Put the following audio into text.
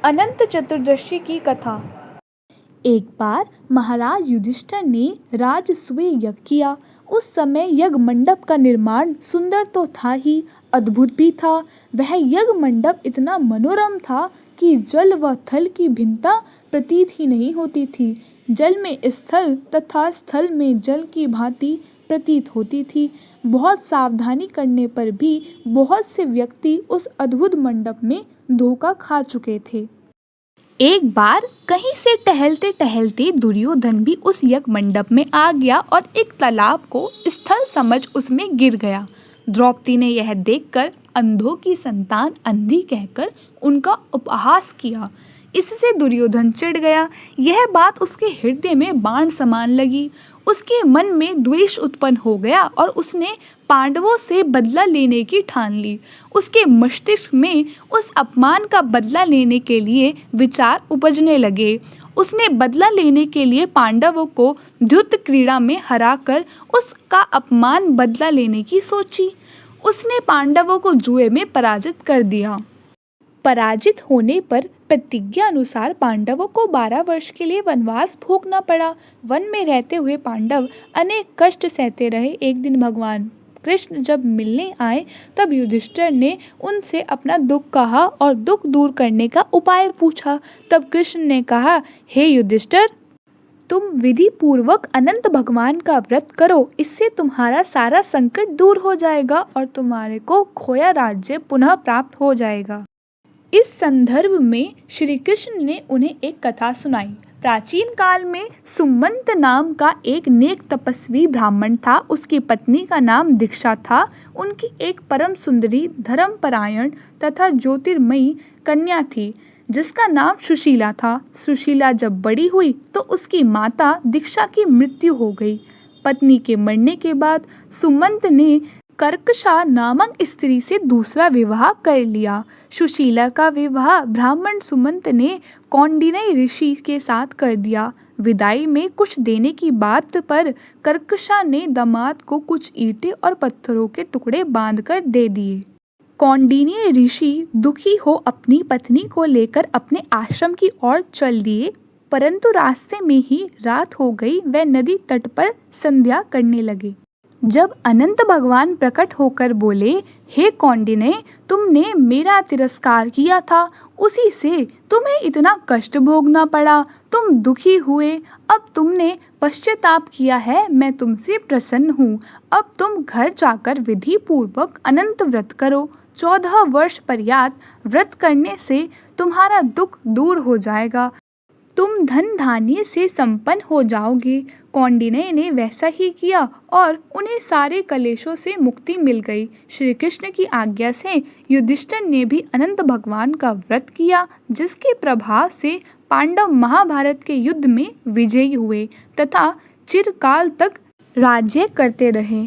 अनंत चतुर्दशी की कथा। एक बार महाराज युधिष्ठिर ने राजसूय यज्ञ किया। उस समय यज्ञ मंडप का निर्माण सुंदर तो था ही, अद्भुत भी था। वह यज्ञ मंडप इतना मनोरम था कि जल व थल की भिन्नता प्रतीत ही नहीं होती थी। जल में स्थल तथा स्थल में जल की भांति प्रतीत होती थी। बहुत सावधानी करने पर भी बहुत से व्यक्ति उस अद्भुत मंडप में धोखा खा चुके थे। एक बार कहीं से टहलते टहलते दुर्योधन भी उस यज्ञ मंडप में आ गया और एक तालाब को स्थल समझ उसमें गिर गया। द्रौपदी ने यह देखकर अंधों की संतान अंधी कहकर उनका उपहास किया। इससे दुर्योधन चिढ़ गया। यह बात उसके हृदय में बाण समान लगी। उसके मन में द्वेष उत्पन्न हो गया और उसने पांडवों से बदला लेने की ठान ली। उसके मस्तिष्क में उस अपमान का बदला लेने के लिए विचार उपजने लगे। उसने बदला लेने के लिए पांडवों को द्युत क्रीड़ा में हराकर उसका अपमान बदला लेने की सोची। उसने पांडवों को जुए में पराजित कर दिया। पराजित होने पर प्रतिज्ञा अनुसार पांडवों को 12 वर्ष के लिए वनवास भोगना पड़ा। वन में रहते हुए पांडव अनेक कष्ट सहते रहे। एक दिन भगवान कृष्ण जब मिलने आए तब युधिष्ठिर ने उनसे अपना दुख कहा और दुख दूर करने का उपाय पूछा। तब कृष्ण ने कहा, हे युधिष्ठिर, तुम विधि पूर्वक अनंत भगवान का व्रत करो। इससे तुम्हारा सारा संकट दूर हो जाएगा और तुम्हारे को खोया राज्य पुनः प्राप्त हो जाएगा। इस संदर्भ में श्री कृष्ण ने उन्हें एक कथा सुनाई। प्राचीन काल में सुमंत नाम का एक नेक तपस्वी ब्राह्मण था। उसकी पत्नी का नाम दीक्षा था। उनकी एक परम सुंदरी, धर्मपरायण तथा ज्योतिर्मयी कन्या थी जिसका नाम सुशीला था। सुशीला जब बड़ी हुई तो उसकी माता दीक्षा की मृत्यु हो गई। पत्नी के मरने के बाद सुमंत ने कर्कशा नामक स्त्री से दूसरा विवाह कर लिया। सुशीला का विवाह ब्राह्मण सुमंत ने कौंडिन्य ऋषि के साथ कर दिया। विदाई में कुछ देने की बात पर कर्कशा ने दामाद को कुछ ईंटें और पत्थरों के टुकड़े बांधकर दे दिए। कौंडिन्य ऋषि दुखी हो अपनी पत्नी को लेकर अपने आश्रम की ओर चल दिए, परंतु रास्ते में ही रात हो गई। वे नदी तट पर संध्या करने लगे। जब अनंत भगवान प्रकट होकर बोले, हे कौंडिन्य, तुमने मेरा तिरस्कार किया था, उसी से तुम्हें इतना कष्ट भोगना पड़ा। तुम दुखी हुए, अब तुमने पश्चाताप किया है। मैं तुमसे प्रसन्न हूँ। अब तुम घर जाकर विधि पूर्वक अनंत व्रत करो। 14 वर्ष पर्यंत व्रत करने से तुम्हारा दुख दूर हो जाएगा। तुम धन धान्य से संपन्न हो जाओगे। कौंडिन्य ने वैसा ही किया और उन्हें सारे कलेशों से मुक्ति मिल गई। श्री कृष्ण की आज्ञा से युधिष्ठिर ने भी अनंत भगवान का व्रत किया, जिसके प्रभाव से पांडव महाभारत के युद्ध में विजयी हुए तथा चिरकाल तक राज्य करते रहे।